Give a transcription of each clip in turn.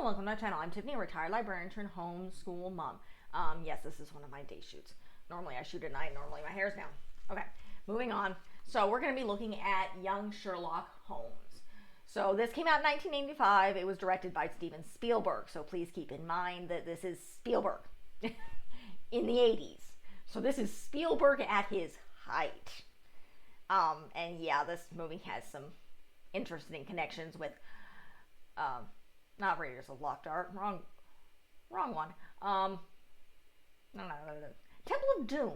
Hello, welcome to my channel. I'm Tiffany, a retired librarian turned homeschool mom. Yes, this is one of my day shoots. Normally I shoot at night, normally my hair's down. Okay, moving on. So we're going to be looking at Young Sherlock Holmes. So this came out in 1985. It was directed by Steven Spielberg. So please keep in mind that this is Spielberg in the 80s. So this is Spielberg at his height. And yeah, this movie has some interesting connections with not Raiders of Lost Ark, wrong one. No, Temple of Doom.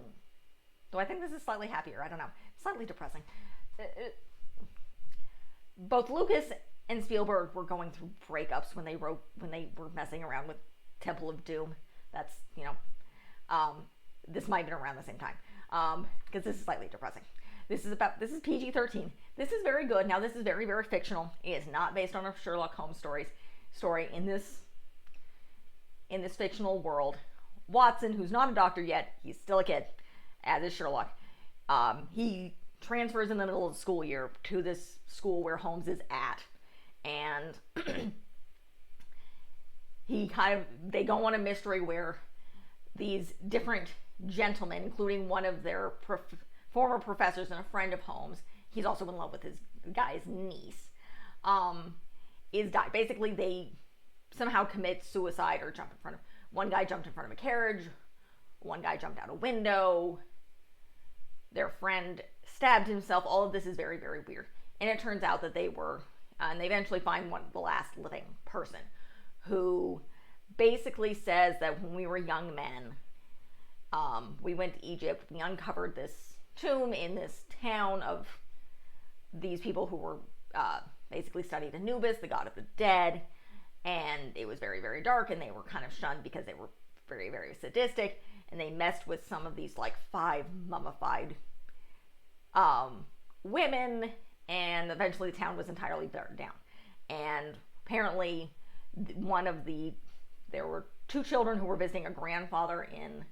Though I think this is slightly happier. I don't know, slightly depressing. Both Lucas and Spielberg were going through breakups when they were messing around with Temple of Doom. That's this might have been around the same time because this is slightly depressing. This is PG-13. This is very good. Now this is very, very fictional. It is not based on a Sherlock Holmes story in this fictional world. Watson, who's not a doctor yet, he's still a kid, as is Sherlock. He transfers in the middle of the school year to this school where Holmes is at, and they go on a mystery where these different gentlemen, including one of their former professors and a friend of Holmes, he's also in love with his guy's niece, is died. Basically, they somehow commit suicide or jump in front of, one guy jumped in front of a carriage, one guy jumped out a window, their friend stabbed himself. All of this is very, very weird. And it turns out that they were, and they eventually find the last living person who basically says that when we were young men, we went to Egypt, we uncovered this tomb in this town of these people who were basically studied Anubis, the god of the dead, and it was very, very dark, and they were kind of shunned because they were very, very sadistic, and they messed with some of these like 5 mummified women, and eventually the town was entirely burned down. And apparently there were 2 children who were visiting a grandfather in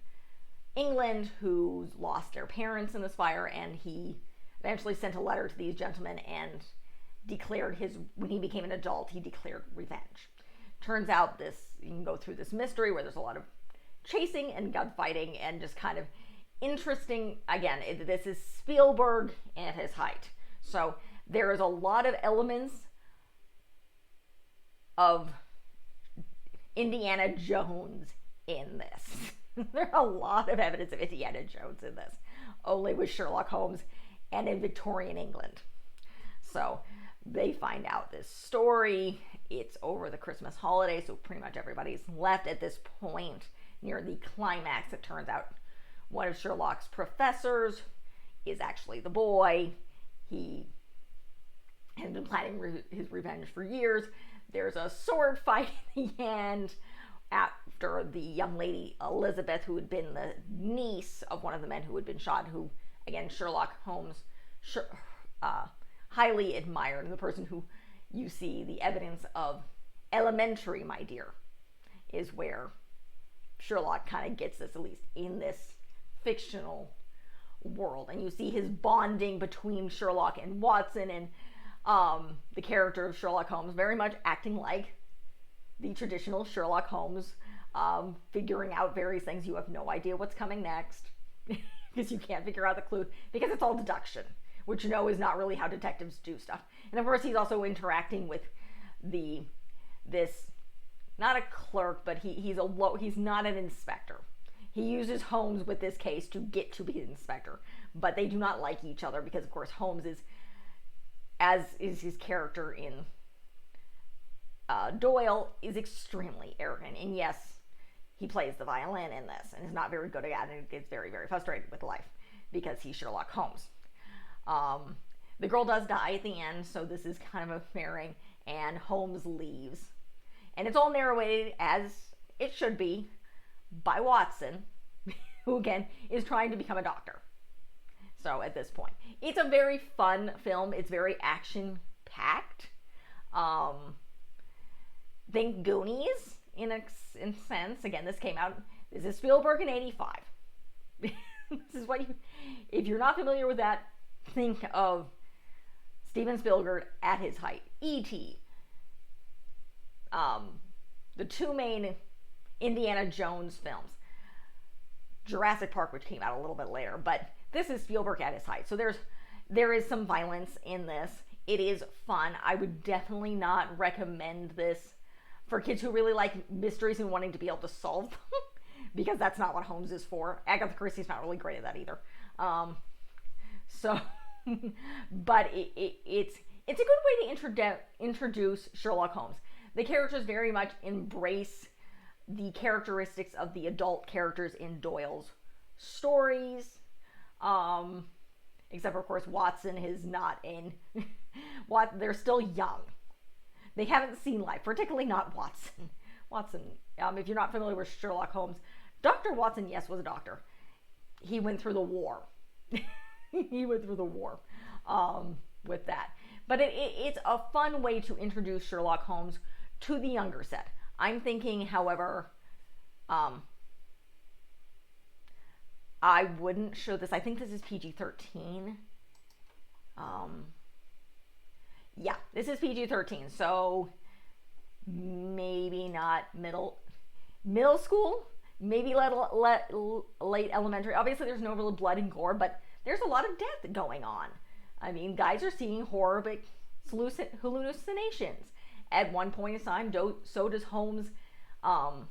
England who lost their parents in this fire, and he eventually sent a letter to these gentlemen and declared when he became an adult, he declared revenge. Turns out you can go through this mystery where there's a lot of chasing and gunfighting and just kind of interesting. Again, this is Spielberg at his height. So there is a lot of elements of Indiana Jones in this. There's a lot of evidence of Indiana Jones in this, only with Sherlock Holmes and in Victorian England. So they find out this story. It's over the Christmas holiday, so pretty much everybody's left at this point. Near the climax, it turns out one of Sherlock's professors is actually the boy. He had been planning his revenge for years. There's a sword fight in the end after the young lady Elizabeth, who had been the niece of one of the men who had been shot, who, again, Sherlock Holmes highly admired, and the person who you see the evidence of Elementary, my dear, is where Sherlock kind of gets this, at least in this fictional world. And you see his bonding between Sherlock and Watson, and the character of Sherlock Holmes very much acting like the traditional Sherlock Holmes, figuring out various things. You have no idea what's coming next because you can't figure out the clue, because it's all deduction, which is not really how detectives do stuff. And of course, he's also interacting with this not a clerk, but he's not an inspector. He uses Holmes with this case to get to be an inspector, but they do not like each other because, of course, Holmes is, as is his character in Doyle, is extremely arrogant. And yes, he plays the violin in this and is not very good at it, and gets very, very frustrated with life because he's Sherlock Holmes. The girl does die at the end, so this is kind of a fairing, and Holmes leaves. And it's all narrated, as it should be, by Watson, who again is trying to become a doctor. So at this point, it's a very fun film. It's very action-packed. Think Goonies in a sense. Again, this is Spielberg in 85. This is what if you're not familiar with that, think of Steven Spielberg at his height. E.T., the two main Indiana Jones films. Jurassic Park, which came out a little bit later, but this is Spielberg at his height. So there is some violence in this. It is fun. I would definitely not recommend this for kids who really like mysteries and wanting to be able to solve them, because that's not what Holmes is for. Agatha Christie's not really great at that either. But it's a good way to introduce Sherlock Holmes. The characters very much embrace the characteristics of the adult characters in Doyle's stories. Except for, of course, Watson is not in. They're still young. They haven't seen life, particularly not Watson. If you're not familiar with Sherlock Holmes, Dr. Watson, yes, was a doctor. He went through the war. With that. But it's a fun way to introduce Sherlock Holmes to the younger set. I'm thinking, however, I wouldn't show this. I think this is PG-13. Yeah, this is PG-13. So maybe not middle school, maybe late elementary. Obviously, there's no real blood and gore, but there's a lot of death going on. I mean, guys are seeing horrific hallucinations. At one point in time, so does Holmes, the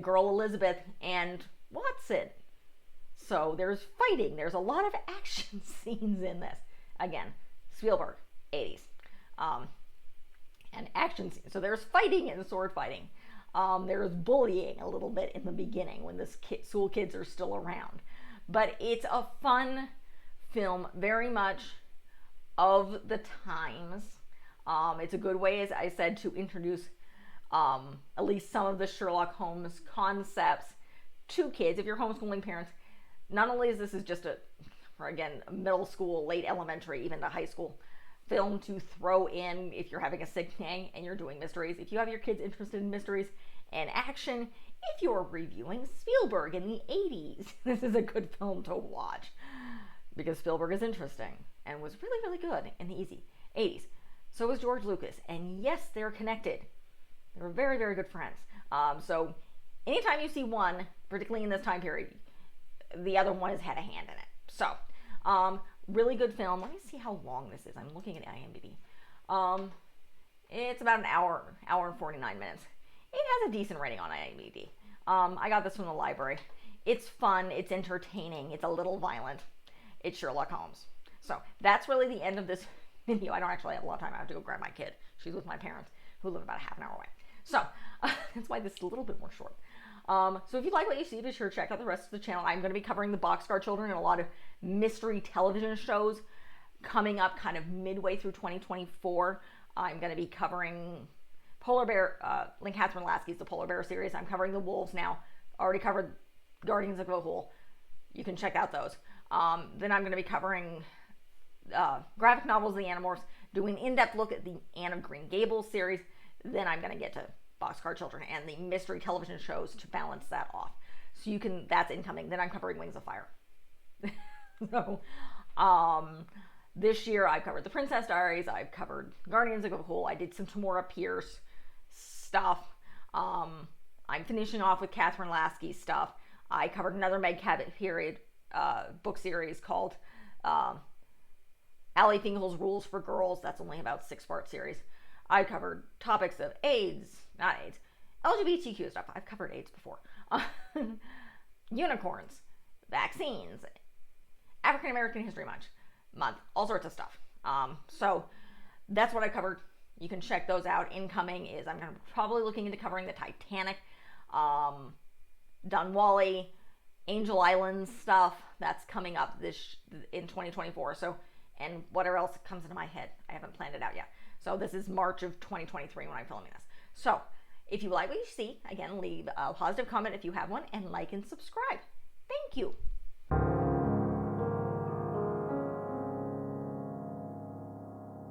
girl Elizabeth, and Watson. So there's fighting. There's a lot of action scenes in this. Again, Spielberg, 80s. And action scenes. So there's fighting and sword fighting. There's bullying a little bit in the beginning when the school kids are still around. But it's a fun film, very much of the times. It's a good way, as I said, to introduce at least some of the Sherlock Holmes concepts to kids. If you're homeschooling parents, not only is this just a middle school, late elementary, even to high school film to throw in if you're having a sick day and you're doing mysteries. If you have your kids interested in mysteries and action, if you're reviewing Spielberg in the 80s, this is a good film to watch, because Spielberg is interesting and was really, really good in the 80s. So was George Lucas. And yes, they're connected. They were very, very good friends. So anytime you see one, particularly in this time period, the other one has had a hand in it. So, really good film. Let me see how long this is. I'm looking at IMDb. It's about an hour and 49 minutes. It has a decent rating on IMDb. I got this from the library. It's fun. It's entertaining. It's a little violent. It's Sherlock Holmes. So that's really the end of this video. I don't actually have a lot of time. I have to go grab my kid. She's with my parents, who live about a half an hour away. So that's why this is a little bit more short. So if you like what you see, be sure to check out the rest of the channel. I'm going to be covering the Boxcar Children and a lot of mystery television shows coming up kind of midway through 2024. I'm going to be covering Polar Bear, Lynn Catherine Lasky's The Polar Bear series. I'm covering The Wolves now. Already covered Guardians of the Gahul. You can check out those. Then I'm going to be covering graphic novels, The Animorphs, doing an in-depth look at the Anne of Green Gables series. Then I'm going to get to Boxcar Children and the mystery television shows to balance that off. So that's incoming. Then I'm covering Wings of Fire. So, this year I've covered The Princess Diaries. I've covered Guardians of the Gahul. I did some Tamora Pierce stuff. I'm finishing off with Catherine Lasky's stuff. I covered another Meg Cabot period book series called Allie Finkel's Rules for Girls. That's only about a 6-part series. I covered topics of LGBTQ stuff. I've covered AIDS before. Unicorns, vaccines, African American History Month, all sorts of stuff. So that's what I covered. You can check those out. Incoming is I'm going to probably looking into covering the Titanic, Dunwally, Angel Island stuff. That's coming up in 2024. So, and whatever else comes into my head, I haven't planned it out yet. So this is March of 2023 when I'm filming this. So if you like what you see, again, leave a positive comment if you have one, and like and subscribe. Thank you.